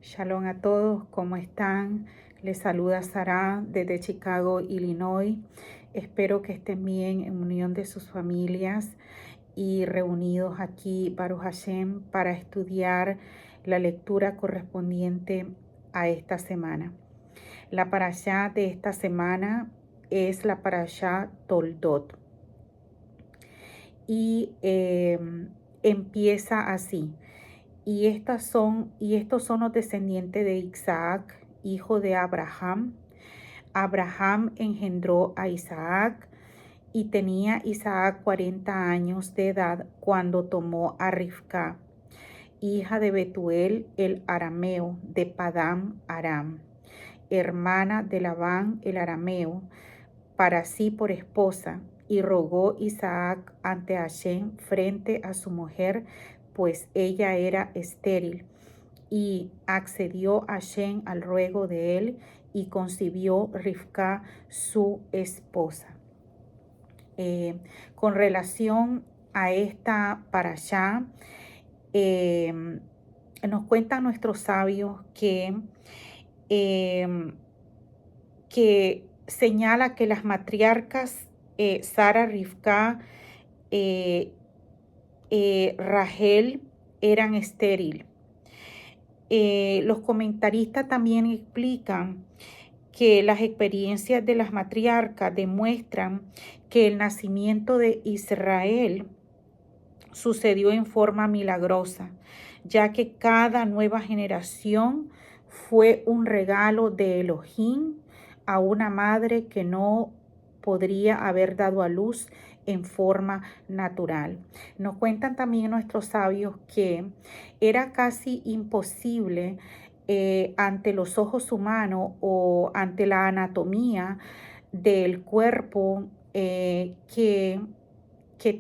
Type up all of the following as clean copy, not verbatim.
Shalom a todos, ¿cómo están? Les saluda Sara desde Chicago, Illinois. Espero que estén bien en unión de sus familias y reunidos aquí, Baruch Hashem, para estudiar la lectura correspondiente a esta semana. La parashá de esta semana es la parashá Toldot y empieza así. Y estos son los descendientes de Isaac, hijo de Abraham. Abraham engendró a Isaac y tenía Isaac 40 años de edad cuando tomó a Rivka, hija de Betuel el arameo de Padán Aram, hermana de Labán el arameo, para sí por esposa, y rogó Isaac ante Hashem frente a su mujer, pues ella era estéril, y accedió Hashem al ruego de él, y concibió Rivka su esposa. Con relación a esta parashá, nos cuentan nuestros sabios que señala que las matriarcas Sara, Rivka, Rachel eran estériles. Los comentaristas también explican que las experiencias de las matriarcas demuestran que el nacimiento de Israel sucedió en forma milagrosa, ya que cada nueva generación fue un regalo de Elohim a una madre que no podría haber dado a luz en forma natural. Nos cuentan también nuestros sabios que era casi imposible ante los ojos humanos o ante la anatomía del cuerpo que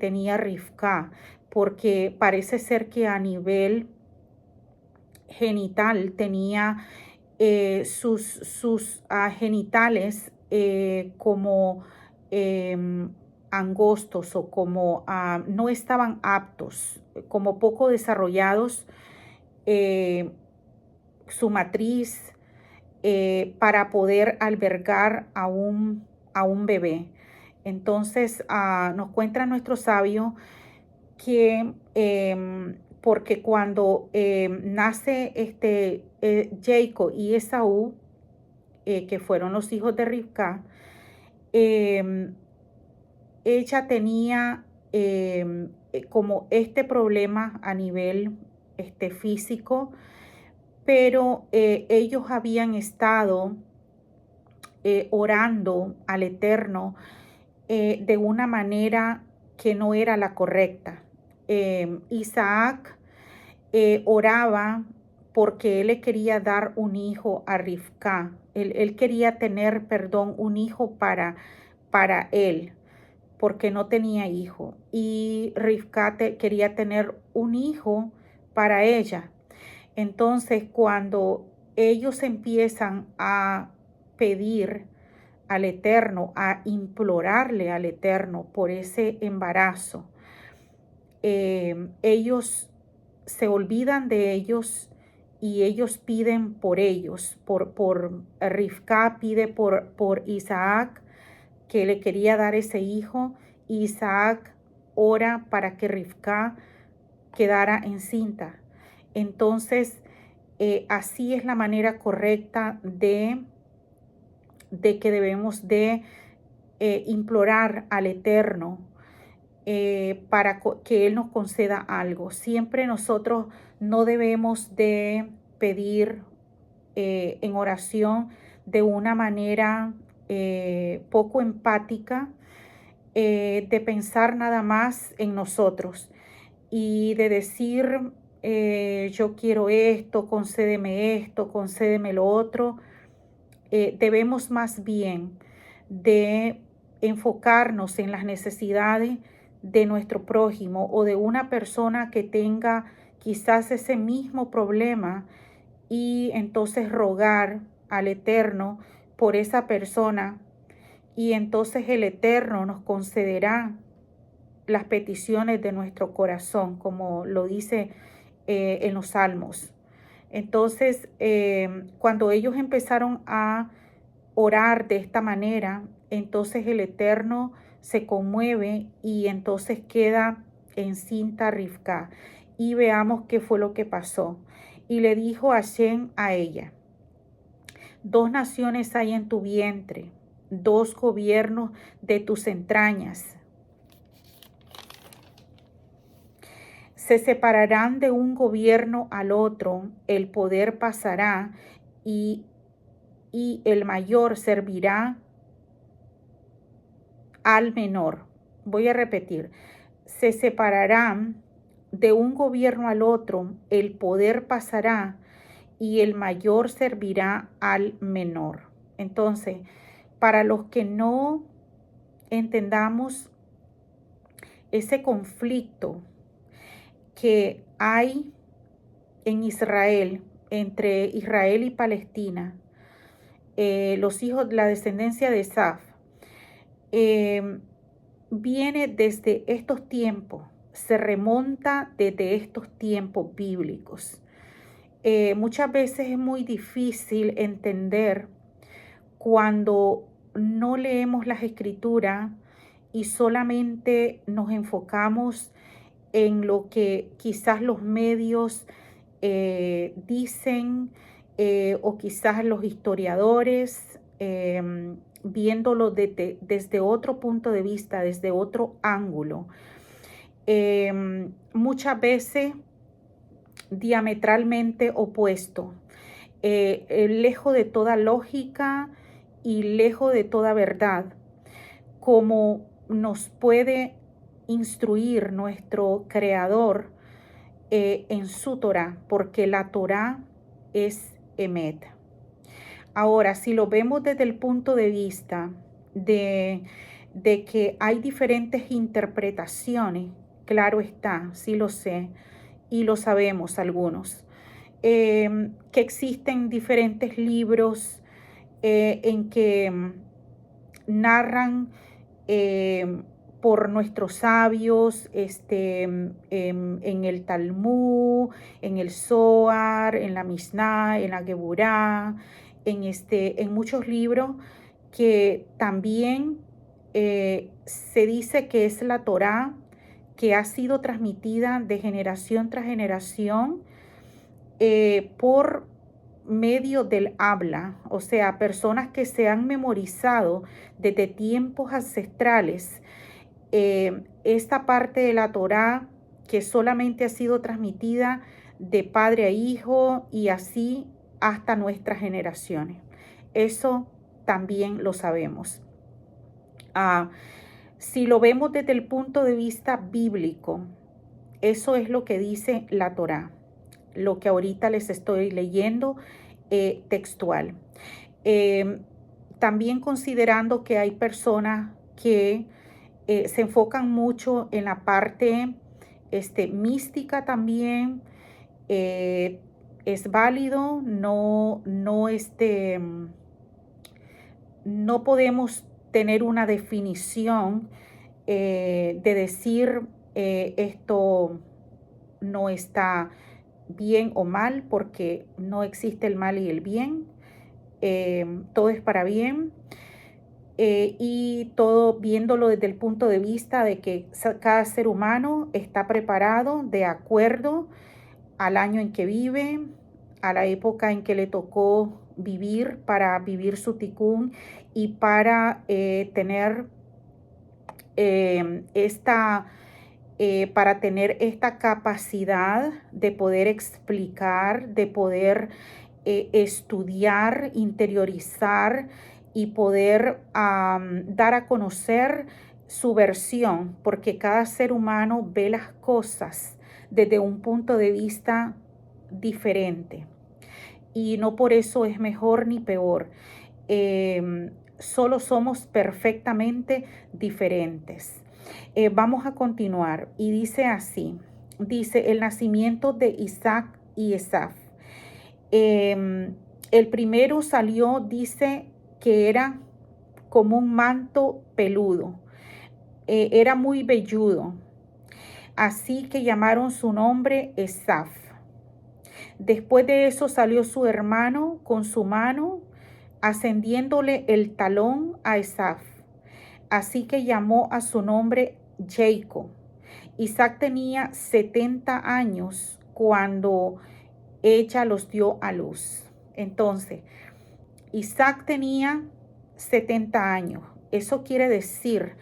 tenía Rivka, porque parece ser que a nivel genital tenía sus genitales como angostos o como no estaban aptos, como poco desarrollados, su matriz para poder albergar a un bebé. Entonces nos cuentan nuestros sabios que porque cuando nace Jacob y Esaú, que fueron los hijos de Rivka, ella tenía como este problema a nivel físico, pero ellos habían estado orando al Eterno de una manera que no era la correcta. Isaac oraba porque él le quería dar un hijo a Rivka. Él quería tener, un hijo para él, porque no tenía hijo. Y Rivka quería tener un hijo para ella. Entonces, cuando ellos empiezan a pedir al Eterno, a implorarle al Eterno por ese embarazo, ellos se olvidan de ellos y ellos piden por ellos, por Rivka pide por Isaac, que le quería dar ese hijo. Isaac ora para que Rivka quedara encinta. Entonces, así es la manera correcta de que debemos de implorar al Eterno para que Él nos conceda algo. Siempre nosotros no debemos de pedir en oración de una manera poco empática, de pensar nada más en nosotros y de decir yo quiero esto, concédeme lo otro. Debemos más bien de enfocarnos en las necesidades de nuestro prójimo o de una persona que tenga quizás ese mismo problema, y entonces rogar al Eterno por esa persona, y entonces el Eterno nos concederá las peticiones de nuestro corazón, como lo dice en los Salmos. Entonces, cuando ellos empezaron a orar de esta manera, entonces el Eterno se conmueve y entonces queda encinta Rivka. Y veamos qué fue lo que pasó. Y le dijo Hashem a ella: dos naciones hay en tu vientre, dos gobiernos de tus entrañas. Se separarán de un gobierno al otro, el poder pasará y el mayor servirá al menor. Voy a repetir: se separarán de un gobierno al otro, el poder pasará y el mayor servirá al menor. Entonces, para los que no entendamos ese conflicto que hay en Israel, entre Israel y Palestina, los hijos de la descendencia de Esaf, viene desde estos tiempos, se remonta desde estos tiempos bíblicos. Muchas veces es muy difícil entender cuando no leemos las escrituras y solamente nos enfocamos en lo que quizás los medios dicen, o quizás los historiadores, viéndolo desde otro punto de vista, desde otro ángulo. Muchas veces diametralmente opuesto, lejos de toda lógica y lejos de toda verdad, como nos puede instruir nuestro Creador en su Torá, porque la Torá es Emet. Ahora, si lo vemos desde el punto de vista de que hay diferentes interpretaciones, claro está, sí lo sé, y lo sabemos algunos, que existen diferentes libros en que narran por nuestros sabios, en el Talmud, en el Zohar, en la Mishnah, en la Geburá, en muchos libros que también se dice que es la Torá, que ha sido transmitida de generación tras generación por medio del habla, o sea, personas que se han memorizado desde tiempos ancestrales esta parte de la Torá que solamente ha sido transmitida de padre a hijo y así hasta nuestras generaciones. Eso también lo sabemos. Si lo vemos desde el punto de vista bíblico, eso es lo que dice la Torá, lo que ahorita les estoy leyendo textual. También considerando que hay personas que se enfocan mucho en la parte mística también, es válido, no podemos tener una definición de decir esto no está bien o mal, porque no existe el mal y el bien, todo es para bien, y todo viéndolo desde el punto de vista de que cada ser humano está preparado de acuerdo al año en que vive, a la época en que le tocó vivir para vivir su tikkun y para tener para tener esta capacidad de poder explicar, de poder estudiar, interiorizar y poder dar a conocer su versión, porque cada ser humano ve las cosas desde un punto de vista diferente y no por eso es mejor ni peor. Solo somos perfectamente diferentes. Vamos a continuar y dice así, dice el nacimiento de Isaac y Esaf. El primero salió, dice que era como un manto peludo, era muy velludo, así que llamaron su nombre Esaf. Después de eso salió su hermano con su mano, ascendiéndole el talón a Esaf. Así que llamó a su nombre Jacob. Isaac tenía 70 años cuando ella los dio a luz. Entonces, Isaac tenía 70 años. Eso quiere decir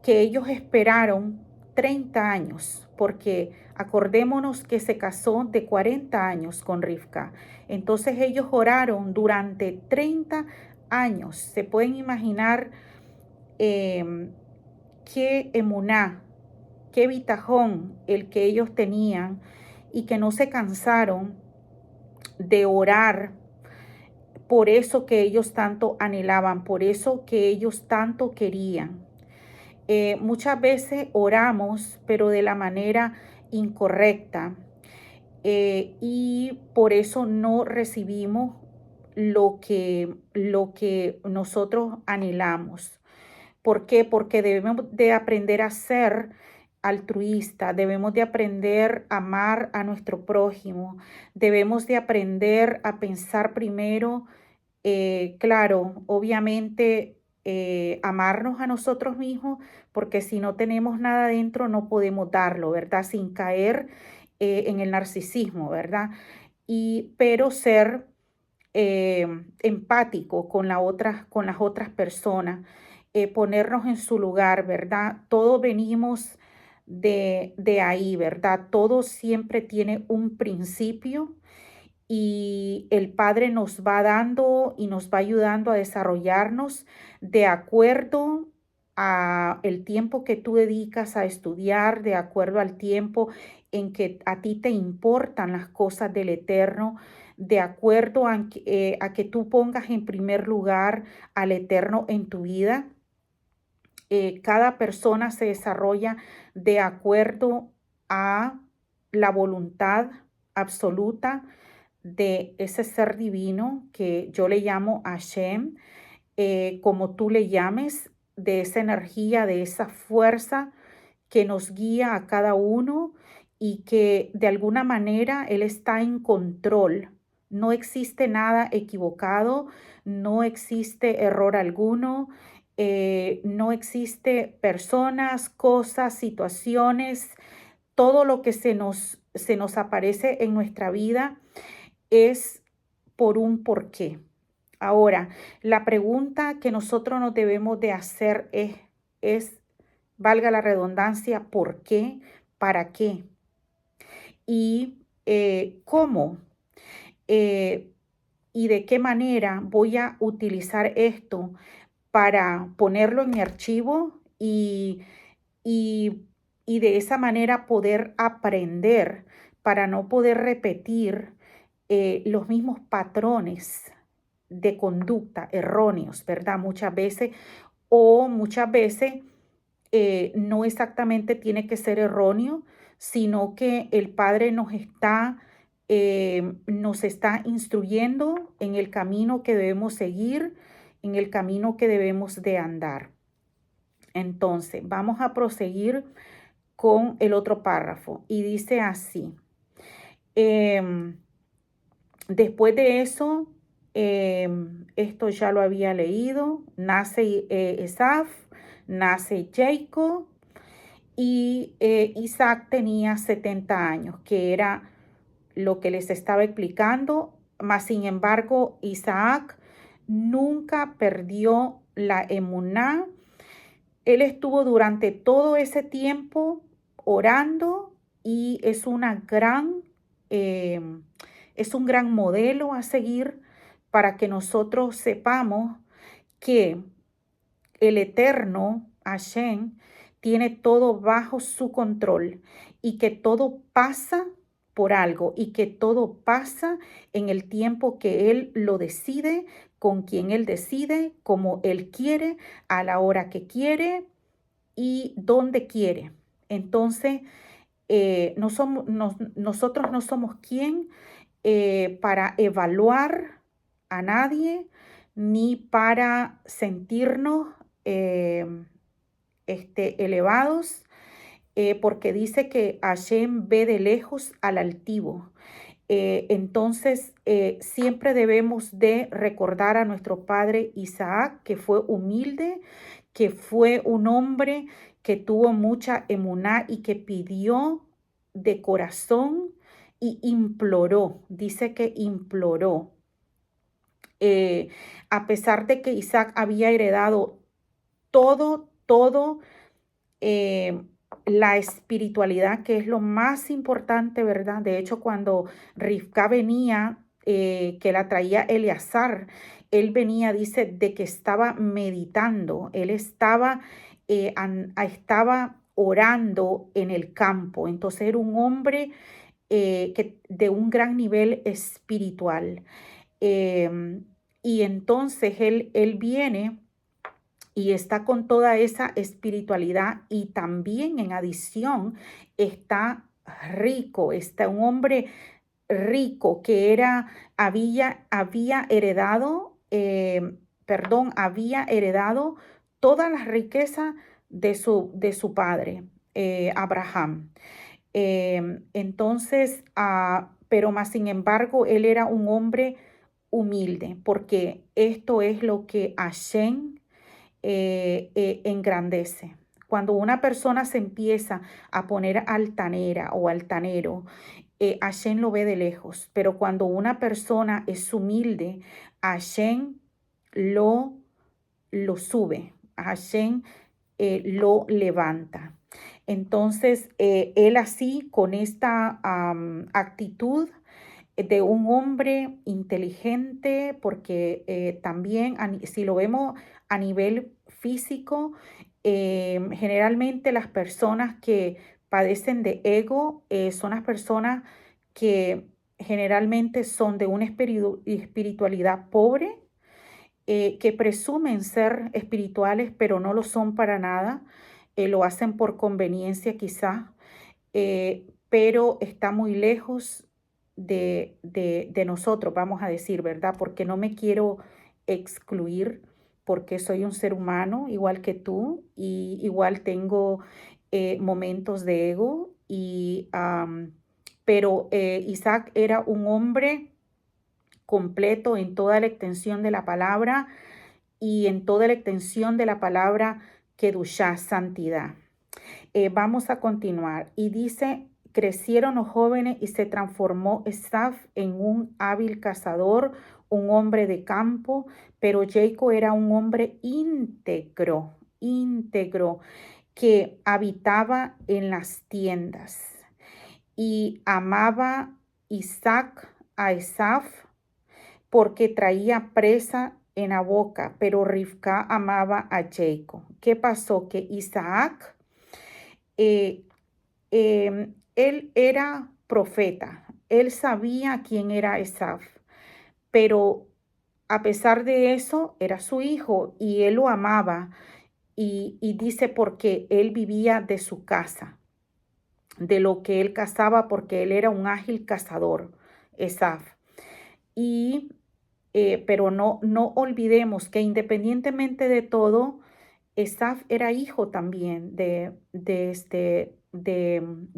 que ellos esperaron 30 años, porque acordémonos que se casó de 40 años con Rivka. Entonces ellos oraron durante 30 años. Se pueden imaginar qué emuná, qué bitajón el que ellos tenían y que no se cansaron de orar por eso que ellos tanto anhelaban, por eso que ellos tanto querían. Muchas veces oramos, pero de la manera incorrecta, y por eso no recibimos lo que nosotros anhelamos. ¿Por qué? Porque debemos de aprender a ser altruista, debemos de aprender a amar a nuestro prójimo, debemos de aprender a pensar primero, claro, obviamente amarnos a nosotros mismos, porque si no tenemos nada dentro no podemos darlo, ¿verdad? Sin caer en el narcisismo, ¿verdad? Pero ser empático con las otras personas, ponernos en su lugar, ¿verdad? Todos venimos de ahí, ¿verdad? Todo siempre tiene un principio y el Padre nos va dando y nos va ayudando a desarrollarnos de acuerdo a el tiempo que tú dedicas a estudiar, de acuerdo al tiempo en que a ti te importan las cosas del Eterno, de acuerdo a que tú pongas en primer lugar al Eterno en tu vida. Cada persona se desarrolla de acuerdo a la voluntad absoluta de ese ser divino que yo le llamo Hashem, como tú le llames, de esa energía, de esa fuerza que nos guía a cada uno y que de alguna manera Él está en control. No existe nada equivocado, no existe error alguno, no existe personas, cosas, situaciones, todo lo que se nos aparece en nuestra vida es por un porqué. Ahora, la pregunta que nosotros nos debemos de hacer es, valga la redundancia, ¿por qué? ¿Para qué? Y cómo eh, y de qué manera voy a utilizar esto para ponerlo en mi archivo y, y de esa manera poder aprender para no poder repetir los mismos patrones de conducta erróneos, ¿verdad? Muchas veces no exactamente tiene que ser erróneo, sino que el Padre nos está instruyendo en el camino que debemos seguir, en el camino que debemos de andar. Entonces, vamos a proseguir con el otro párrafo y dice así. Después de eso, esto ya lo había leído, nace Esaf, nace Jacob y Isaac tenía 70 años, que era lo que les estaba explicando, mas sin embargo Isaac nunca perdió la emuná. Él estuvo durante todo ese tiempo orando y eh, es un gran modelo a seguir para que nosotros sepamos que el Eterno, Hashem, tiene todo bajo su control y que todo pasa por algo y que todo pasa en el tiempo que Él lo decide, con quien Él decide, como Él quiere, a la hora que quiere y donde quiere. Entonces, nosotros no somos quien para evaluar a nadie ni para sentirnos eh, elevados, porque dice que Hashem ve de lejos al altivo. Entonces, siempre debemos de recordar a nuestro padre Isaac, que fue humilde, que fue un hombre que tuvo mucha emuná y que pidió de corazón y imploró, dice que imploró. Eh, a pesar de que Isaac había heredado todo, eh, la espiritualidad, que es lo más importante, ¿verdad? De hecho, cuando Rivka venía, que la traía Eleazar, él venía, dice, de que estaba meditando, él estaba orando en el campo. Entonces era un hombre de un gran nivel espiritual. Em, y entonces él viene y está con toda esa espiritualidad y también en adición está rico, está un hombre rico que había heredado, había heredado toda la riqueza de su padre, Abraham. Pero más sin embargo, él era un hombre humilde, porque esto es lo que Hashem engrandece. Cuando una persona se empieza a poner altanera o altanero, Hashem lo ve de lejos, pero cuando una persona es humilde, Hashem lo, lo sube, Hashem lo levanta. Entonces, él así, con esta actitud de un hombre inteligente, porque también si lo vemos a nivel físico, generalmente las personas que padecen de ego son las personas que generalmente son de una espiritualidad pobre, que presumen ser espirituales, pero no lo son para nada, lo hacen por conveniencia quizás, pero está muy lejos de nosotros, vamos a decir, ¿verdad? Porque no me quiero excluir, porque soy un ser humano igual que tú y igual tengo momentos de ego, pero Isaac era un hombre completo en toda la extensión de la palabra y en toda la extensión de la palabra Kedushá, santidad. Vamos a continuar. Y dice, crecieron los jóvenes y se transformó Esaf en un hábil cazador, un hombre de campo, pero Jacob era un hombre íntegro, que habitaba en las tiendas y amaba Isaac a Esaf porque traía presa en la boca, pero Rivka amaba a Jacob. ¿Qué pasó? Que Isaac, él era profeta, él sabía quién era Esaf, pero a pesar de eso era su hijo y él lo amaba, y dice porque él vivía de su casa, de lo que él cazaba, porque él era un ágil cazador, Esaf. Pero no olvidemos que independientemente de todo, Esaf era hijo también de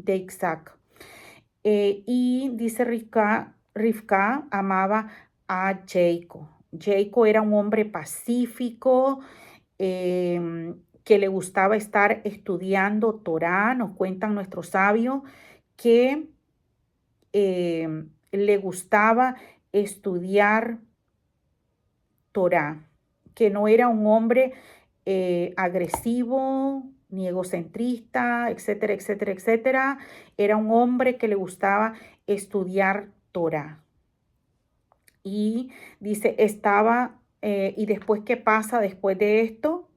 Isaac. Y dice Rivka amaba a Jacob. Jacob era un hombre pacífico, que le gustaba estar estudiando Torá. Nos cuentan nuestros sabios que le gustaba estudiar Torá, que no era un hombre agresivo ni egocentrista, etcétera, etcétera, etcétera. Era un hombre que le gustaba estudiar Torá. Y dice, y después, ¿qué pasa después de esto?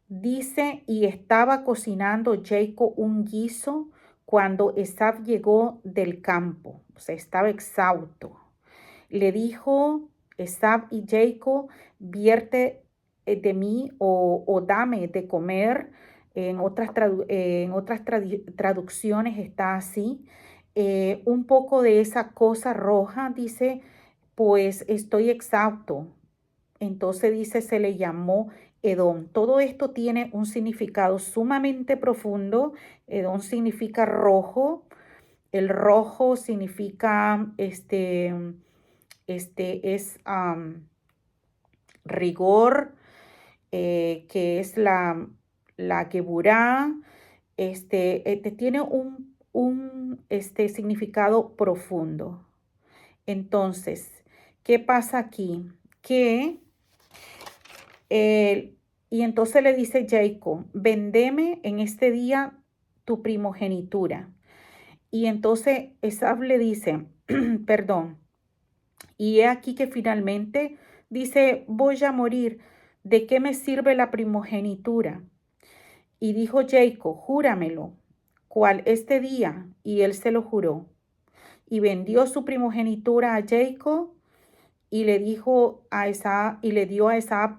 Dice, y estaba cocinando Jacob un guiso cuando Esaf llegó del campo, o sea, estaba exhausto. Le dijo Esaf y Jacob, vierte de mí o dame de comer. En otras traducciones está así. Un poco de esa cosa roja, dice, pues estoy exhausto. Entonces dice, se le llamó Edom. Todo esto tiene un significado sumamente profundo. Edom significa rojo, el rojo significa, es rigor, que es la Geburá, tiene un significado profundo. Entonces, ¿qué pasa aquí? Que, y entonces le dice Jacob, vendeme en este día tu primogenitura. Y entonces Esaú le dice, perdón, y he aquí que finalmente dice, voy a morir, ¿de qué me sirve la primogenitura? Y dijo Jacob, júramelo, ¿cuál este día? Y él se lo juró. Y vendió su primogenitura a Jacob y le dijo a Esaú, y le dio a Esaú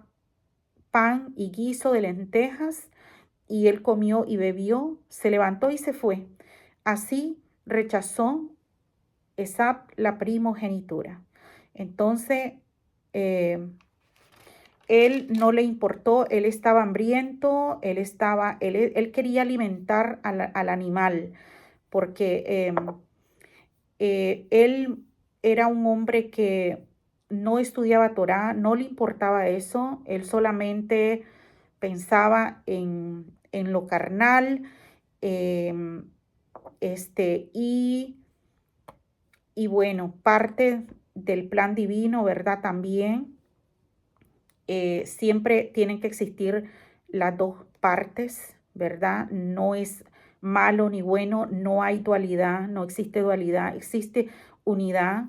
pan y guiso de lentejas, y él comió y bebió, se levantó y se fue. Así rechazó Esaú la primogenitura. Entonces, eh, él no le importó, él estaba hambriento, él quería alimentar al animal, porque él era un hombre que no estudiaba Torá, no le importaba eso, él solamente pensaba en lo carnal, em, este, y, y bueno, parte del plan divino, ¿verdad? También siempre tienen que existir las dos partes, ¿verdad? No es malo ni bueno, no hay dualidad, no existe dualidad, existe unidad.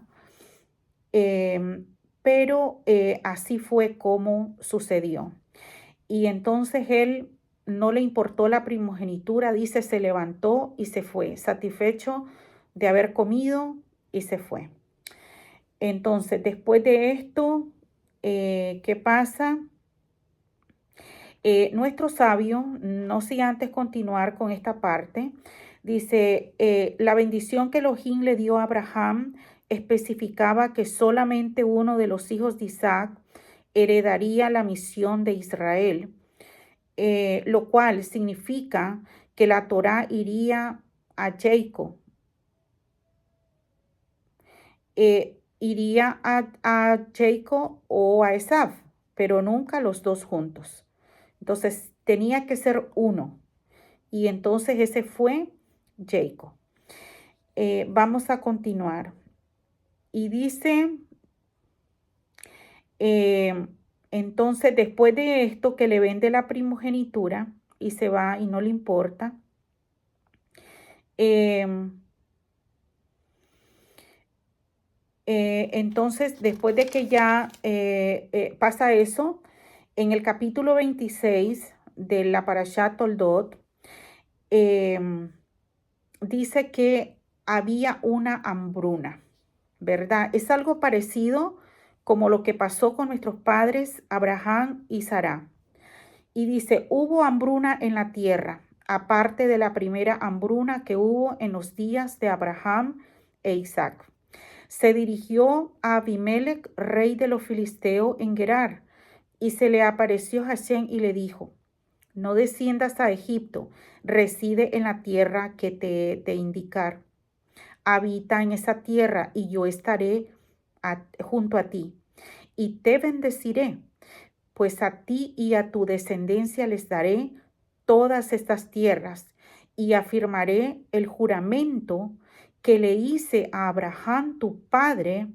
Pero así fue como sucedió. Y entonces él no le importó la primogenitura, dice, se levantó y se fue, satisfecho de haber comido y se fue. Entonces, después de esto, ¿qué pasa? Nuestro sabio, no sin antes continuar con esta parte, dice, la bendición que Elohim le dio a Abraham especificaba que solamente uno de los hijos de Isaac heredaría la misión de Israel, lo cual significa que la Torá iría a Jacob, a Jacob o a Esaú, pero nunca los dos juntos. Entonces tenía que ser uno. Y entonces ese fue Jacob. Vamos a continuar. Y dice, eh, entonces después de esto que le vende la primogenitura y se va y no le importa, eh, entonces después de que ya pasa eso, en el capítulo 26 de la Parashat Toldot, dice que había una hambruna, ¿verdad? Es algo parecido como lo que pasó con nuestros padres Abraham y Sara. Y dice, hubo hambruna en la tierra, aparte de la primera hambruna que hubo en los días de Abraham e Isaac. Se dirigió a Abimelech, rey de los filisteos, en Gerar, y se le apareció Hashem y le dijo, no desciendas a Egipto, reside en la tierra que te indicar. Habita en esa tierra y yo estaré junto a ti y te bendeciré, pues a ti y a tu descendencia les daré todas estas tierras y afirmaré el juramento que le hice a Abraham tu padre.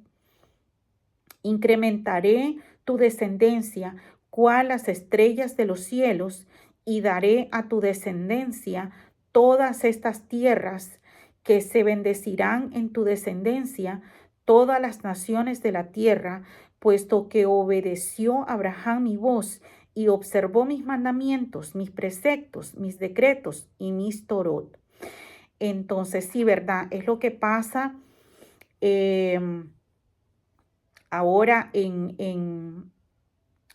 Incrementaré tu descendencia cual las estrellas de los cielos y daré a tu descendencia todas estas tierras que se bendecirán en tu descendencia todas las naciones de la tierra, puesto que obedeció Abraham mi voz y observó mis mandamientos, mis preceptos, mis decretos y mis torot. Entonces, sí, ¿verdad? Es lo que pasa ahora en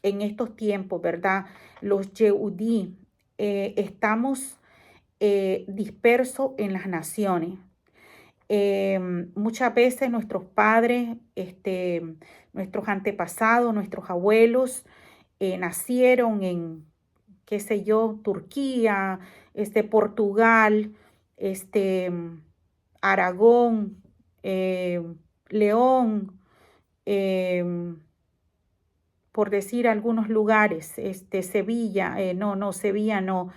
estos tiempos, ¿verdad? Los Yehudí estamos dispersos en las naciones. Muchas veces nuestros padres, nuestros antepasados, nuestros abuelos nacieron en, qué sé yo, Turquía, Portugal, Aragón, eh, León, eh, por decir algunos lugares, Sevilla, Sevilla no,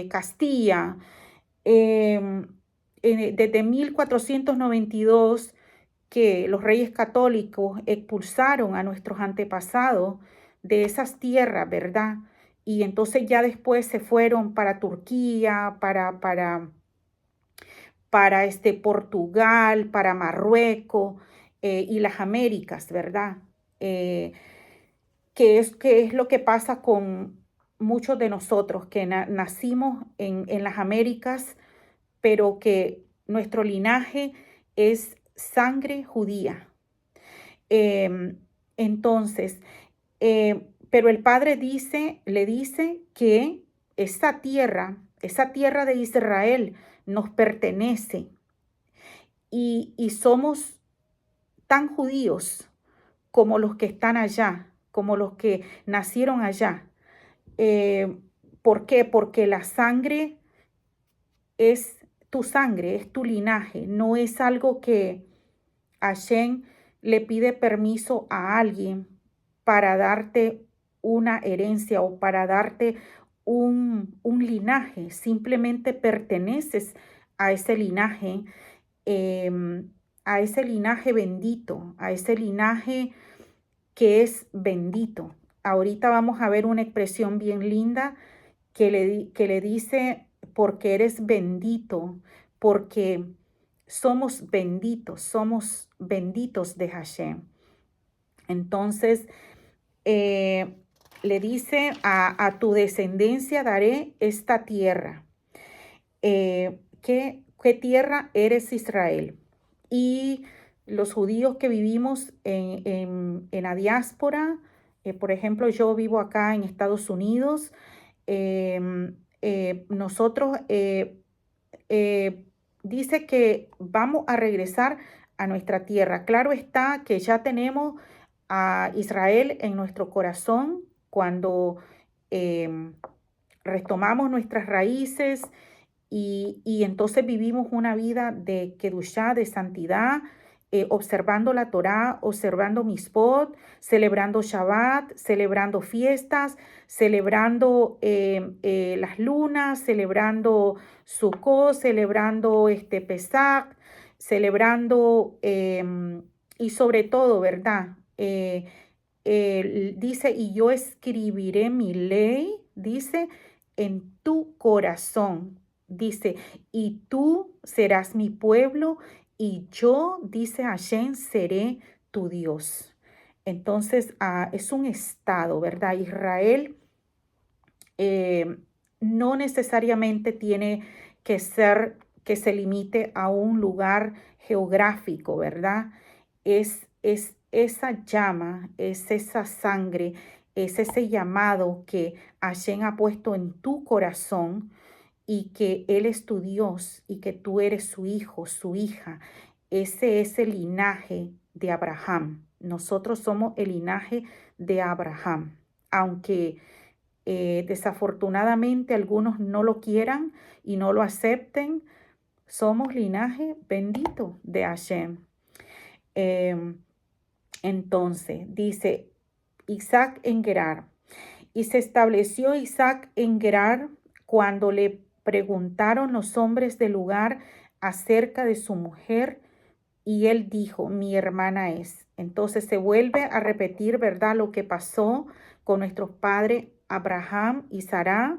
Castilla. em, Desde 1492 que los reyes católicos expulsaron a nuestros antepasados de esas tierras, ¿verdad? Y entonces ya después se fueron para Turquía, para Portugal, para Marruecos y las Américas, ¿verdad? Eh, qué es lo que pasa con muchos de nosotros que nacimos en las Américas, pero que nuestro linaje es sangre judía. Em, entonces, pero el Padre le dice que esa tierra de Israel nos pertenece y somos tan judíos como los que están allá, como los que nacieron allá. Eh, ¿Por qué? Porque la sangre es tu sangre, es tu linaje, no es algo que Hashem le pide permiso a alguien para darte una herencia o para darte un linaje, simplemente perteneces a ese linaje, a ese linaje bendito, a ese linaje que es bendito. Ahorita vamos a ver una expresión bien linda que le dice, porque eres bendito, porque somos benditos de Hashem. Entonces, eh, le dice, a tu descendencia daré esta tierra. ¿Qué tierra eres Israel? Y los judíos que vivimos en la diáspora, por ejemplo, yo vivo acá en Estados Unidos, nosotros eh, dice que vamos a regresar a nuestra tierra. Claro está que ya tenemos a Israel en nuestro corazón cuando eh, retomamos nuestras raíces y entonces vivimos una vida de kedushá, de santidad, observando la Torá, observando Mitzvot, celebrando Shabbat, celebrando fiestas, celebrando las lunas, celebrando Sukkot, celebrando Pesach, celebrando y sobre todo, ¿verdad? Dice, y yo escribiré mi ley, dice, en tu corazón. Dice, y tú serás mi pueblo y yo, dice Hashem, seré tu Dios. Entonces, es un estado, ¿verdad? Israel eh, no necesariamente tiene que ser que se limite a un lugar geográfico, ¿verdad? Es esa llama, es esa sangre, es ese llamado que Hashem ha puesto en tu corazón y que Él es tu Dios y que tú eres su hijo, su hija. Ese es el linaje de Abraham. Nosotros somos el linaje de Abraham, aunque desafortunadamente algunos no lo quieran y no lo acepten, somos linaje bendito de Hashem. Eh, entonces, dice Isaac en Gerar. Y se estableció Isaac en Gerar cuando le preguntaron los hombres del lugar acerca de su mujer y él dijo, mi hermana es. Entonces se vuelve a repetir, ¿verdad? Lo que pasó con nuestros padres Abraham y Sara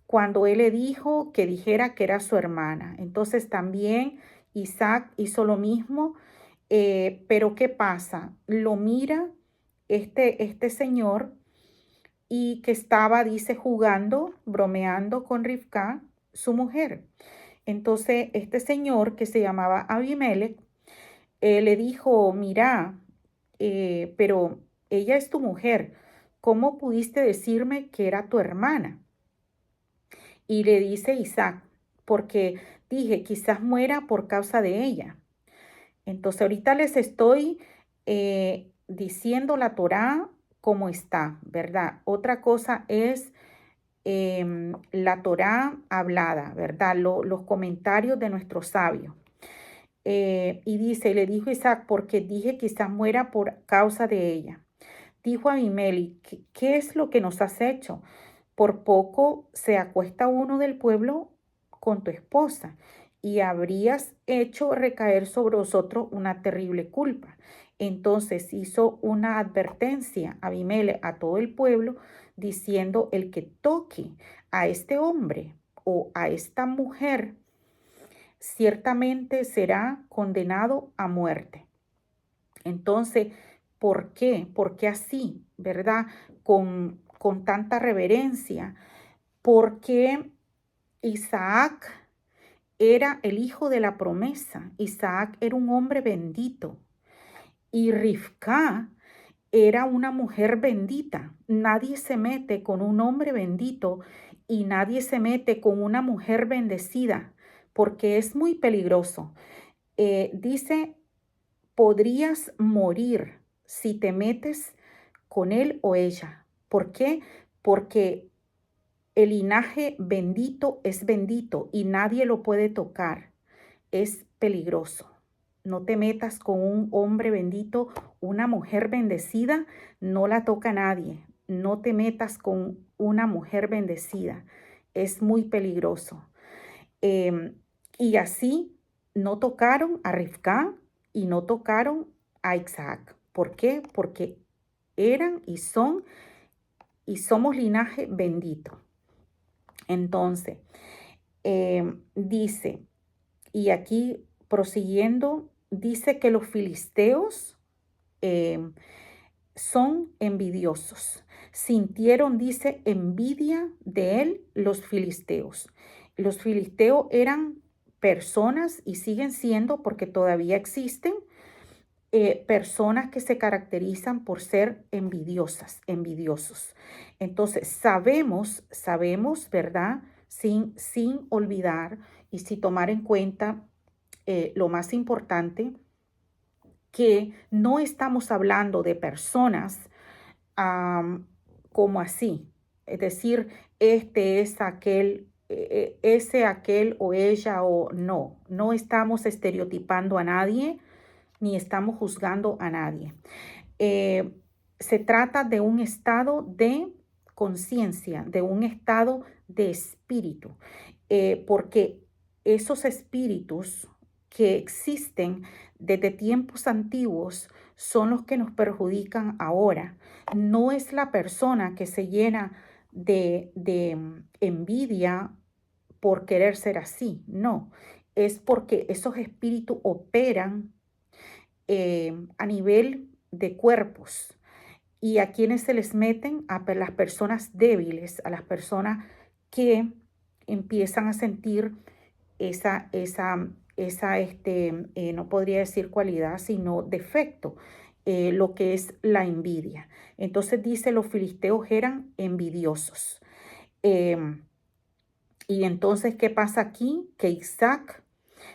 cuando él le dijo que dijera que era su hermana. Entonces también Isaac hizo lo mismo, pero ¿qué pasa? Lo mira este señor y que estaba, dice, jugando, bromeando con Rivka, su mujer. Entonces este señor que se llamaba Abimelech, le dijo, mira, pero ella es tu mujer, ¿cómo pudiste decirme que era tu hermana? Y le dice Isaac, porque dije, quizás muera por causa de ella. Entonces ahorita les estoy diciendo la Torá como está, ¿verdad? Otra cosa es la Torá hablada, ¿verdad? Los comentarios de nuestros sabios. Y dice, le dijo Isaac, porque dije quizás muera por causa de ella. Dijo Abimelech, ¿qué es lo que nos has hecho? Por poco se acuesta uno del pueblo con tu esposa y habrías hecho recaer sobre vosotros una terrible culpa. Entonces hizo una advertencia a Abimelech a todo el pueblo diciendo, el que toque a este hombre o a esta mujer ciertamente será condenado a muerte. Entonces, ¿por qué? ¿Por qué así? ¿Verdad? Con tanta reverencia. Porque Isaac era el hijo de la promesa. Isaac era un hombre bendito. Y Rivka era una mujer bendita. Nadie se mete con un hombre bendito y nadie se mete con una mujer bendecida porque es muy peligroso. Dice, podrías morir si te metes con él o ella. ¿Por qué? Porque el linaje bendito es bendito y nadie lo puede tocar. Es peligroso. No te metas con un hombre bendito, una mujer bendecida, no la toca nadie. No te metas con una mujer bendecida. Es muy peligroso. Em, y así no tocaron a Rivka y no tocaron a Isaac. ¿Por qué? Porque eran y son y somos linaje bendito. Entonces, dice, y aquí prosiguiendo, dice que los filisteos son envidiosos. Sintieron, dice, envidia de él los filisteos. Los filisteos eran personas y siguen siendo, porque todavía existen, personas que se caracterizan por ser envidiosas, envidiosos. Entonces, sabemos, ¿verdad? Sin olvidar y sin tomar en cuenta lo más importante, que no estamos hablando de personas como así, es decir, este es aquel, ese, aquel o ella o no, no estamos estereotipando a nadie ni estamos juzgando a nadie. Eh, Se trata de un estado de conciencia, de un estado de espíritu, porque esos espíritus que existen desde tiempos antiguos son los que nos perjudican ahora. No es la persona que se llena de envidia por querer ser así, no, es porque esos espíritus operan a nivel de cuerpos y a quienes se les meten a las personas débiles, a las personas que empiezan a sentir no podría decir cualidad, sino defecto, lo que es la envidia. Entonces dice, los filisteos eran envidiosos. Em, y entonces, ¿qué pasa aquí? Que Isaac,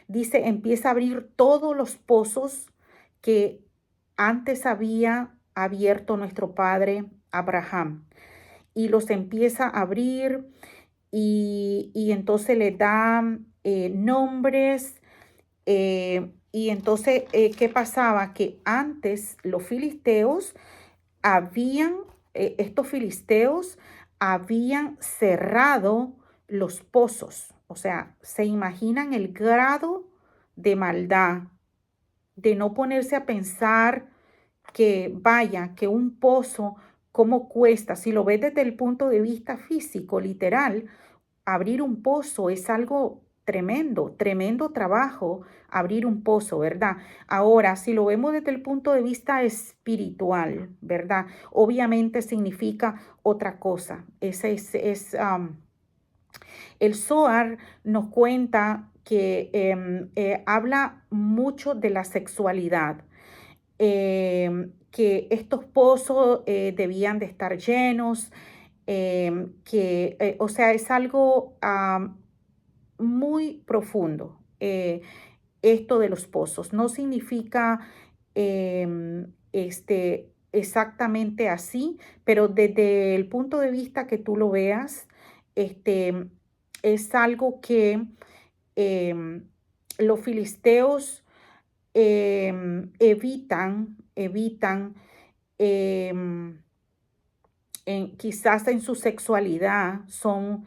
dice, empieza a abrir todos los pozos que antes había abierto nuestro padre Abraham. Y los empieza a abrir y entonces le da nombres. Y entonces, ¿qué pasaba? Que antes los filisteos habían, estos filisteos habían cerrado los pozos. O sea, se imaginan el grado de maldad, de no ponerse a pensar que vaya, que un pozo, ¿cómo cuesta? Si lo ves desde el punto de vista físico, literal, abrir un pozo es algo tremendo, tremendo trabajo abrir un pozo, ¿verdad? Ahora, si lo vemos desde el punto de vista espiritual, ¿verdad? Obviamente significa otra cosa. El Zohar nos cuenta que habla mucho de la sexualidad, que estos pozos debían de estar llenos, o sea, es algo muy profundo. Esto de los pozos no significa exactamente así, pero desde el punto de vista que tú lo veas, es algo que los filisteos evitan em, quizás en su sexualidad son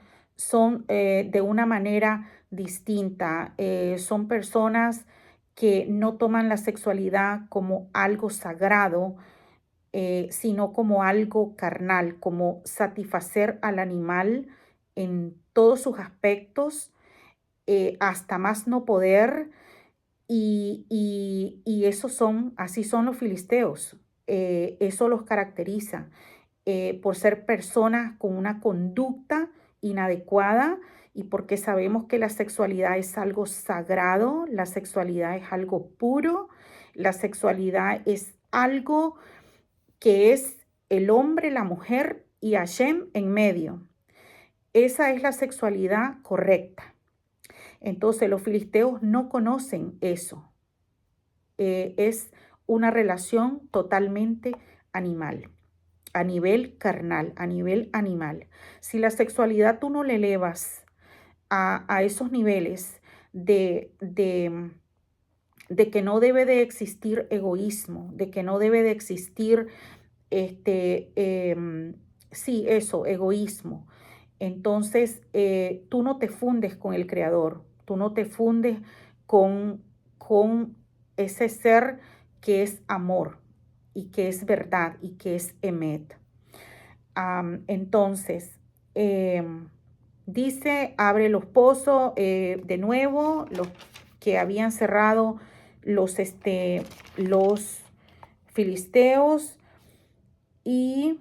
de una manera distinta. Son personas que no toman la sexualidad como algo sagrado, sino como algo carnal, como satisfacer al animal en todos sus aspectos, hasta más no poder. Y esos así son los filisteos. Eso los caracteriza por ser personas con una conducta inadecuada y porque sabemos que la sexualidad es algo sagrado, la sexualidad es algo puro, la sexualidad es algo que es el hombre, la mujer y Hashem en medio. Esa es la sexualidad correcta. Entonces los filisteos no conocen eso. Es una relación totalmente animal, a nivel carnal, a nivel animal. Si la sexualidad tú no le elevas a esos niveles de que no debe de existir egoísmo, de que no debe de existir, sí, eso, egoísmo. Entonces, tú no te fundes con el Creador, tú no te fundes con ese ser que es amor y que es verdad y que es emet. Entonces, dice, abre los pozos de nuevo, los que habían cerrado los filisteos, y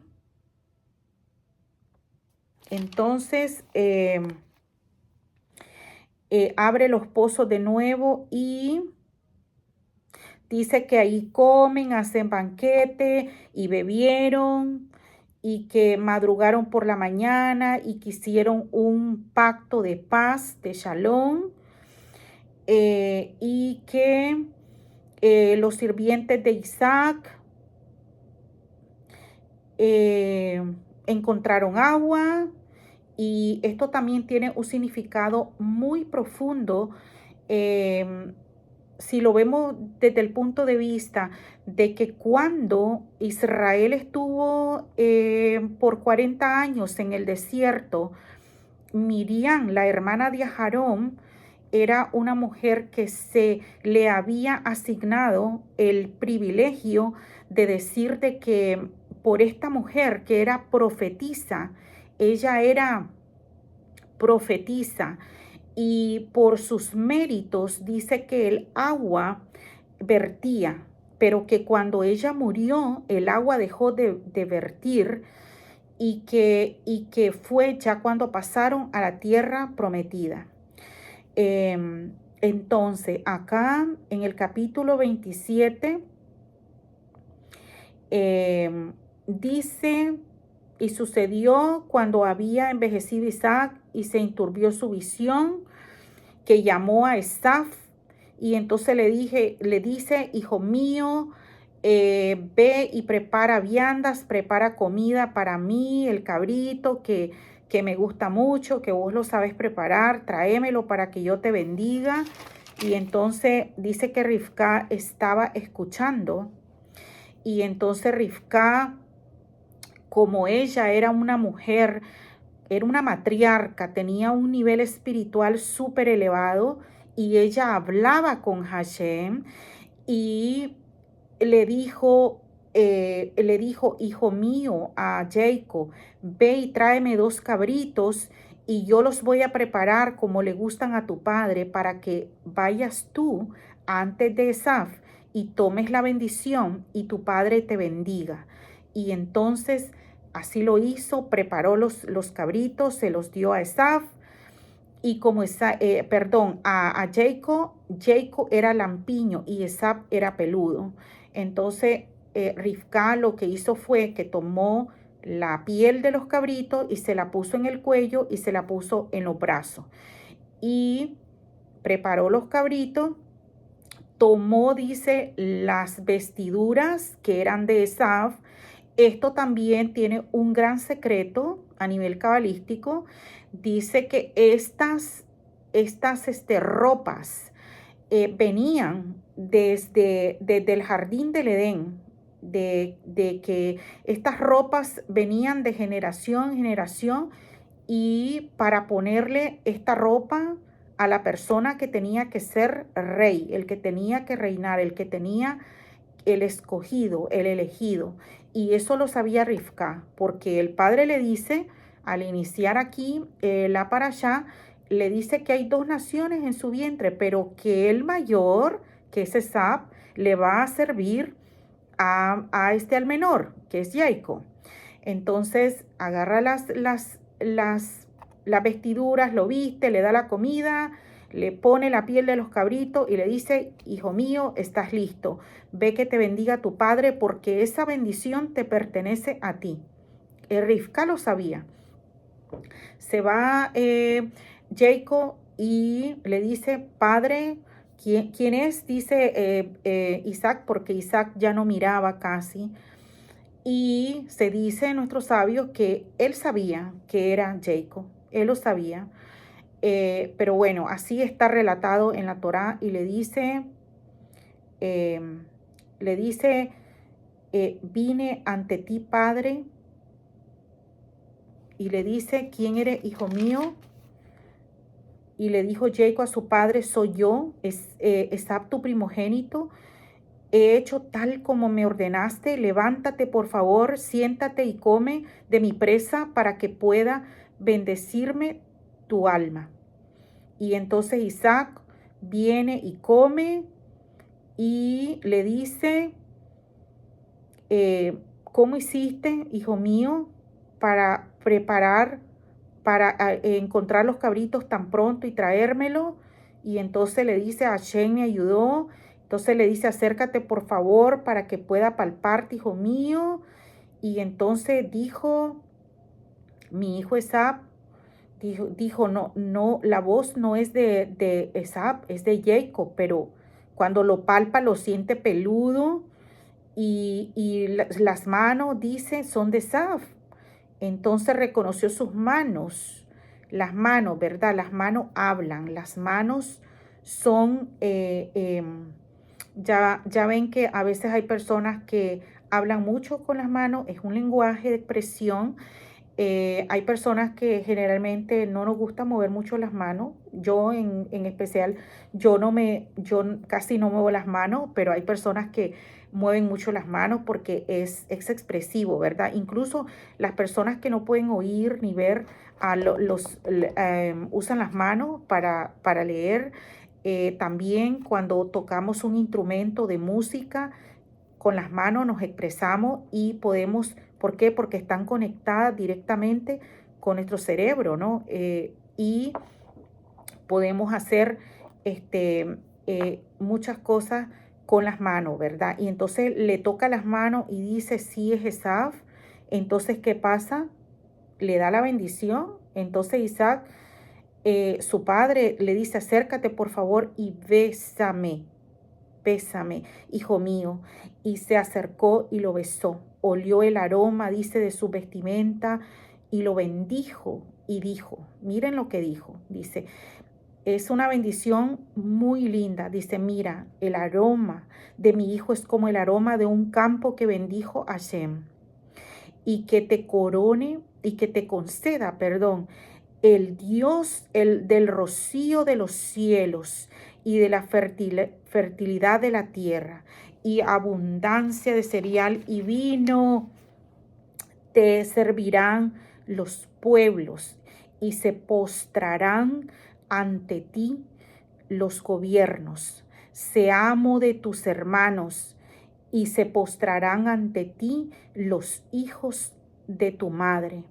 entonces abre los pozos de nuevo y dice que ahí comen, hacen banquete y bebieron y que madrugaron por la mañana y que hicieron un pacto de paz, de shalom, y que los sirvientes de Isaac encontraron agua. Y esto también tiene un significado muy profundo, si lo vemos desde el punto de vista de que cuando Israel estuvo por 40 años en el desierto, Miriam, la hermana de Aarón, era una mujer que se le había asignado el privilegio de decir de que por esta mujer que era profetisa, ella era profetisa y por sus méritos dice que el agua vertía, pero que cuando ella murió el agua dejó de vertir y que fue ya cuando pasaron a la tierra prometida. Entonces, acá en el capítulo 27 dice, y sucedió cuando había envejecido Isaac y se enturbió su visión, que llamó a Esaf y entonces le dice, hijo mío, ve y prepara viandas, prepara comida para mí, el cabrito que me gusta mucho, que vos lo sabes preparar, tráemelo para que yo te bendiga. Y entonces dice que Rivka estaba escuchando y entonces Rivka, como ella era una mujer, era una matriarca, tenía un nivel espiritual súper elevado y ella hablaba con Hashem y le dijo, hijo mío, a Jacob, ve y tráeme 2 cabritos y yo los voy a preparar como le gustan a tu padre para que vayas tú antes de Esaf y tomes la bendición y tu padre te bendiga. Y entonces así lo hizo, preparó los cabritos, se los dio a Esaf y como a Jacob, Jacob era lampiño y Esaf era peludo. Entonces Rivka lo que hizo fue que tomó la piel de los cabritos y se la puso en el cuello y se la puso en los brazos. Y preparó los cabritos, tomó, dice, las vestiduras que eran de Esaf. Esto también tiene un gran secreto a nivel cabalístico. Dice que estas ropas venían desde el jardín del Edén, de que estas ropas venían de generación en generación y para ponerle esta ropa a la persona que tenía que ser rey, el que tenía que reinar, el que tenía el escogido, el elegido. Y eso lo sabía Rivka, porque el padre le dice, al iniciar aquí la parashá, le dice que hay dos naciones en su vientre, pero que el mayor, que es Esab, le va a servir al menor, que es Jacob. Entonces agarra las vestiduras, lo viste, le da la comida, le pone la piel de los cabritos y le dice, hijo mío, estás listo. Ve que te bendiga tu padre porque esa bendición te pertenece a ti. Rivka lo sabía. Se va Jacob y le dice, padre, ¿quién es? Dice Isaac, porque Isaac ya no miraba casi. Y se dice en nuestros sabios que él sabía que era Jacob, él lo sabía. Pero bueno, así está relatado en la Torá y eh, le dice, vine ante ti, padre, y le dice, ¿quién eres, hijo mío? Y le dijo Jacob a su padre, soy yo, Esab tu primogénito. He hecho tal como me ordenaste, levántate por favor, siéntate y come de mi presa para que pueda bendecirme tu alma. Y entonces Isaac viene y come y le dice, ¿cómo hiciste, hijo mío, para preparar, para encontrar los cabritos tan pronto y traérmelo? Y entonces le dice, Hashem me ayudó. Entonces le dice, acércate por favor para que pueda palparte, hijo mío. Y entonces dijo, mi hijo Esab, dijo, no, la voz no es de Esab, es de Jacob, pero cuando lo palpa lo siente peludo y las manos, dice, son de Esab. Entonces reconoció sus manos, las manos, ¿verdad? Las manos hablan, las manos son, ya ven que a veces hay personas que hablan mucho con las manos, es un lenguaje de expresión. Hay personas que generalmente no nos gusta mover mucho las manos. Yo en especial, yo casi no muevo las manos, pero hay personas que mueven mucho las manos porque es expresivo, ¿verdad? Incluso las personas que no pueden oír ni ver, usan las manos para leer. También cuando tocamos un instrumento de música, con las manos nos expresamos y podemos, ¿por qué? Porque están conectadas directamente con nuestro cerebro, ¿no? Y podemos hacer muchas cosas con las manos, ¿verdad? Y entonces le toca las manos y dice, sí es Esav. Entonces, ¿qué pasa? Le da la bendición. Entonces Isaac, su padre, le dice, acércate por favor y bésame. Bésame, hijo mío. Y se acercó y lo besó. Olió el aroma, dice, de su vestimenta y lo bendijo y dijo, miren lo que dijo, dice, es una bendición muy linda. Dice, mira, el aroma de mi hijo es como el aroma de un campo que bendijo a Hashem. Y que te corone y que te conceda, perdón, el Dios del rocío de los cielos y de la fertilidad de la tierra y abundancia de cereal y vino. Te servirán los pueblos y se postrarán ante ti los gobiernos. Seamos de tus hermanos y se postrarán ante ti los hijos de tu madre.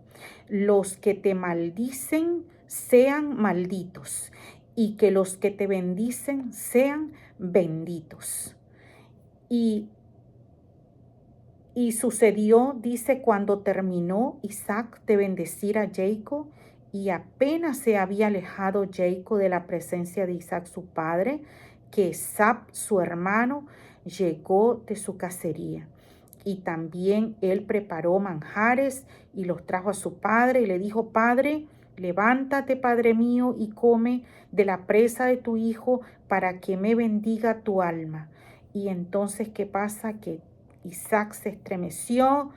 Los que te maldicen sean malditos y que los que te bendicen sean benditos. Y sucedió, dice, cuando terminó Isaac de bendecir a Jacob y apenas se había alejado Jacob de la presencia de Isaac su padre, que Esab su hermano llegó de su cacería. Y también él preparó manjares y los trajo a su padre y le dijo, padre, levántate, Padre mío, y come de la presa de tu hijo para que me bendiga tu alma. Y entonces, ¿qué pasa? Que Isaac se estremeció,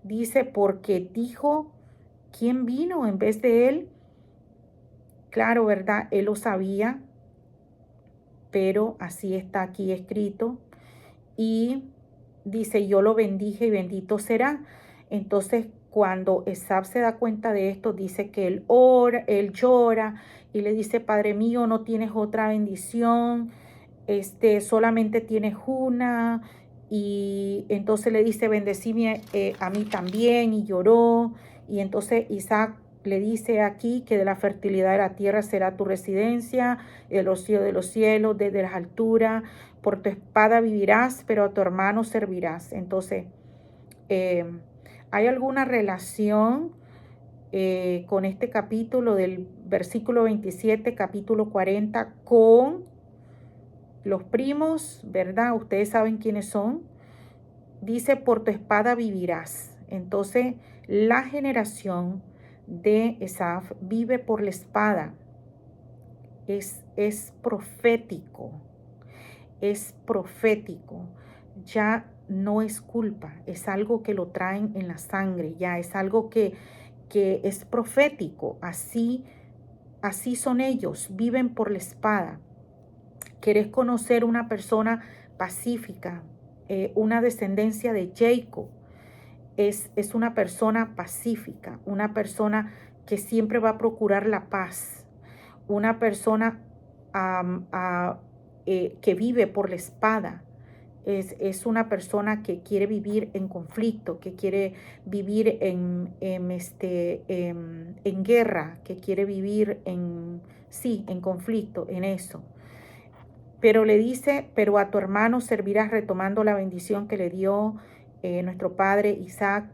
dice, porque dijo, ¿quién vino en vez de él? Claro, ¿verdad? Él lo sabía, pero así está aquí escrito. Y dice, yo lo bendije y bendito será. Entonces, cuando Esab se da cuenta de esto, dice que él llora y le dice, Padre mío, no tienes otra bendición, solamente tienes una. Y entonces le dice, bendecime a mí también, y lloró. Y entonces Isaac le dice aquí que de la fertilidad de la tierra será tu residencia, de los cielos, desde las alturas. Por tu espada vivirás, pero a tu hermano servirás. Entonces, ¿hay alguna relación con este capítulo del versículo 27, capítulo 40, con los primos, verdad? Ustedes saben quiénes son. Dice, por tu espada vivirás. Entonces, la generación de Esaf vive por la espada. Es profético. Es profético. Ya no es culpa. Es algo que lo traen en la sangre. Ya es algo que es profético. Así son ellos. Viven por la espada. ¿Querés conocer una persona pacífica? Una descendencia de Jacob. Es una persona pacífica, una persona que siempre va a procurar la paz, una persona que vive por la espada. Es una persona que quiere vivir en conflicto, que quiere vivir en guerra, que quiere vivir en conflicto, en eso. Pero le dice, pero a tu hermano servirás, retomando la bendición que le dio nuestro padre Isaac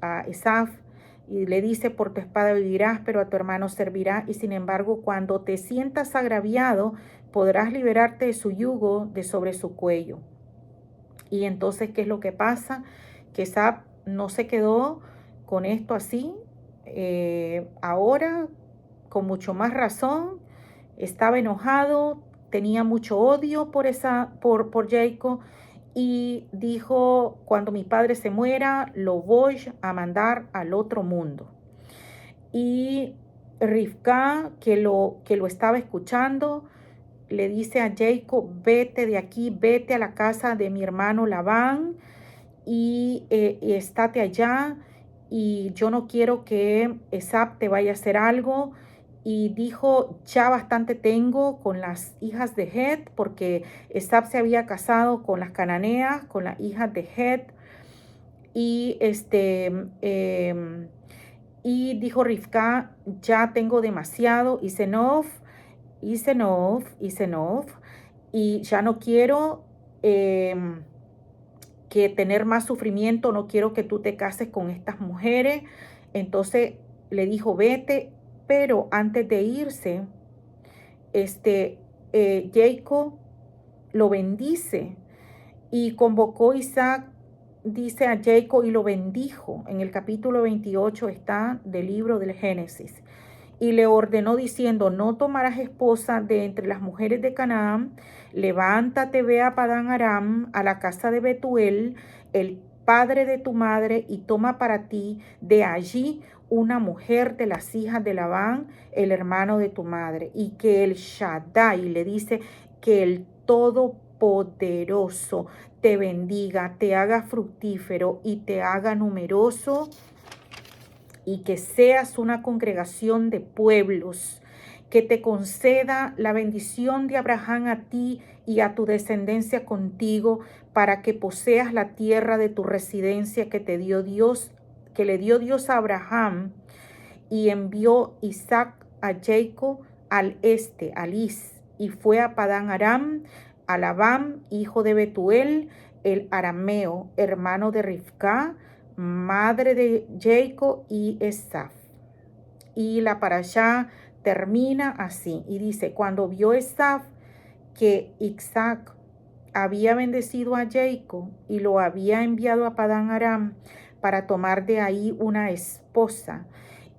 a Esaf, y le dice, por tu espada vivirás, pero a tu hermano servirá. Y sin embargo, cuando te sientas agraviado, podrás liberarte de su yugo de sobre su cuello. Y entonces, ¿qué es lo que pasa? Que Esaf no se quedó con esto así. Ahora, con mucho más razón, estaba enojado, tenía mucho odio por Jacob, y dijo, cuando mi padre se muera, lo voy a mandar al otro mundo. Y Rivka, que lo estaba escuchando, le dice a Jacob, vete de aquí, vete a la casa de mi hermano Labán y estate allá, y yo no quiero que Esab te vaya a hacer algo. Y dijo, ya bastante tengo con las hijas de Het, porque Esab se había casado con las cananeas, con las hijas de Het. Y y dijo Rivka, ya tengo demasiado, hice enough, y ya no quiero que tener más sufrimiento, no quiero que tú te cases con estas mujeres. Entonces le dijo, vete, pero antes de irse, Jacob lo bendice, y convocó Isaac, dice, a Jacob, y lo bendijo. En el capítulo 28 está del libro del Génesis. Y le ordenó diciendo, no tomarás esposa de entre las mujeres de Canaán, levántate, ve a Padán Aram, a la casa de Betuel, el padre de tu madre, y toma para ti de allí una mujer de las hijas de Labán, el hermano de tu madre. Y que el Shaddai, le dice, que el Todopoderoso te bendiga, te haga fructífero y te haga numeroso, y que seas una congregación de pueblos, que te conceda la bendición de Abraham a ti y a tu descendencia contigo, para que poseas la tierra de tu residencia que te dio Dios, que le dio Dios a Abraham. Y envió Isaac a Jacob al este, a Lis, y fue a Padán Aram, a Labán, hijo de Betuel, el arameo, hermano de Rivka, madre de Jacob y Esaf. Y la parashá termina así, y dice, cuando vio Esaf que Isaac había bendecido a Jacob y lo había enviado a Padán Aram para tomar de ahí una esposa,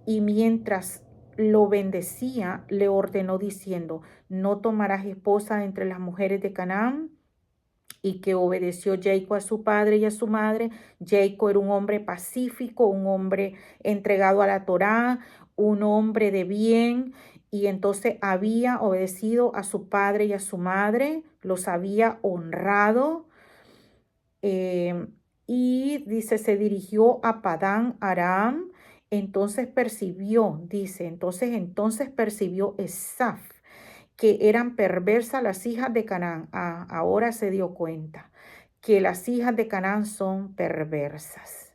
y mientras lo bendecía, le ordenó diciendo, no tomarás esposa entre las mujeres de Canaán. Y que obedeció Jacob a su padre y a su madre. Jacob era un hombre pacífico, un hombre entregado a la Torá, un hombre de bien, y entonces había obedecido a su padre y a su madre, los había honrado. eh, y dice, se dirigió a Padán Aram, entonces percibió, dice, entonces percibió Esaf que eran perversas las hijas de Canaán. Ah, ahora se dio cuenta que las hijas de Canaán son perversas.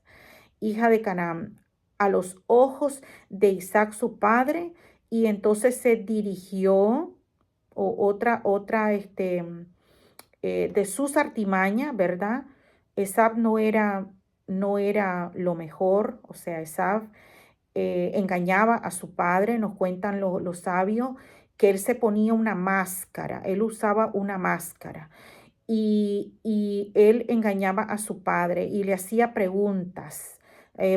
Hija de Canaán, a los ojos de Isaac su padre, y entonces se dirigió de sus artimañas, ¿verdad? Esab no era lo mejor, o sea, Esab engañaba a su padre, nos cuentan los sabios, que él se ponía una máscara, él usaba una máscara y él engañaba a su padre y le hacía preguntas,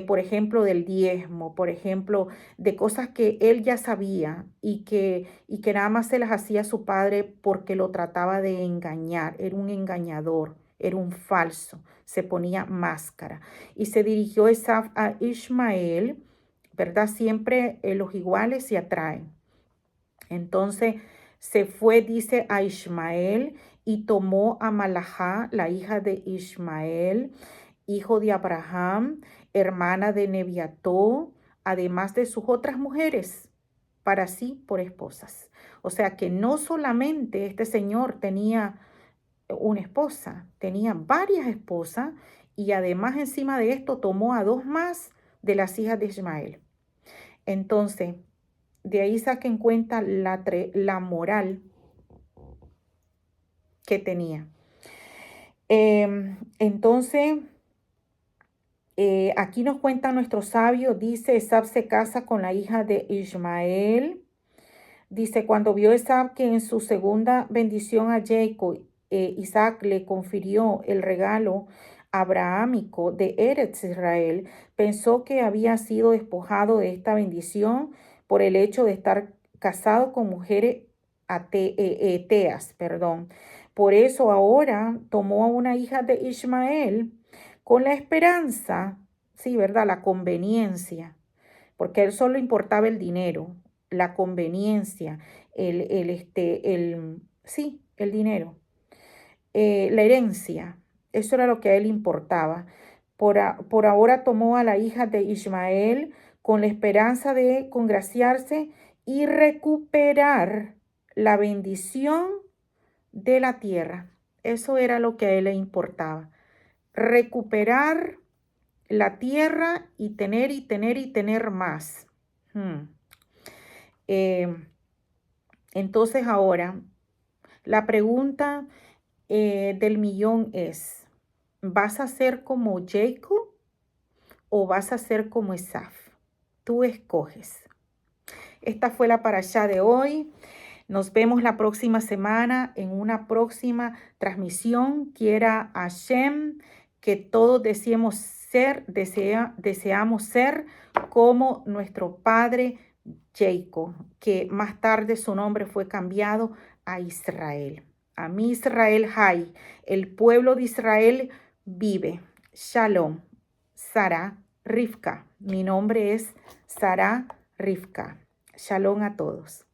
por ejemplo, del diezmo, por ejemplo, de cosas que él ya sabía y que nada más se las hacía a su padre porque lo trataba de engañar, era un engañador. Era un falso, se ponía máscara. Y se dirigió Esaf a Ismael, ¿verdad? Siempre los iguales se atraen. Entonces se fue, dice, a Ismael y tomó a Malajá, la hija de Ismael, hijo de Abraham, hermana de Nebiató, además de sus otras mujeres, para sí por esposas. O sea que no solamente este señor tenía una esposa, tenía varias esposas y además encima de esto tomó a dos más de las hijas de Ismael. Entonces, de ahí saquen cuenta la moral que tenía. Entonces, aquí nos cuenta nuestro sabio, dice, Esab se casa con la hija de Ismael. Dice, cuando vio Esab que en su segunda bendición a Jacob, Isaac le confirió el regalo abrahámico de Eretz Israel, pensó que había sido despojado de esta bendición por el hecho de estar casado con mujeres eteas, perdón. Por eso ahora tomó a una hija de Ismael con la esperanza, sí, ¿verdad? La conveniencia, porque a él solo importaba el dinero, la conveniencia, sí, el dinero, la herencia, eso era lo que a él importaba. Por ahora tomó a la hija de Ismael con la esperanza de congraciarse y recuperar la bendición de la tierra. Eso era lo que a él le importaba. Recuperar la tierra y tener más. Entonces ahora, la pregunta del millón es, ¿vas a ser como Jacob o vas a ser como Esaf? Tú escoges. Esta fue la parashá de hoy. Nos vemos la próxima semana en una próxima transmisión. Quiera Hashem que todos deseamos ser como nuestro padre Jacob, que más tarde su nombre fue cambiado a Israel. A mí Israel Hay, el pueblo de Israel vive. Shalom, Sara Rivka. Mi nombre es Sara Rivka. Shalom a todos.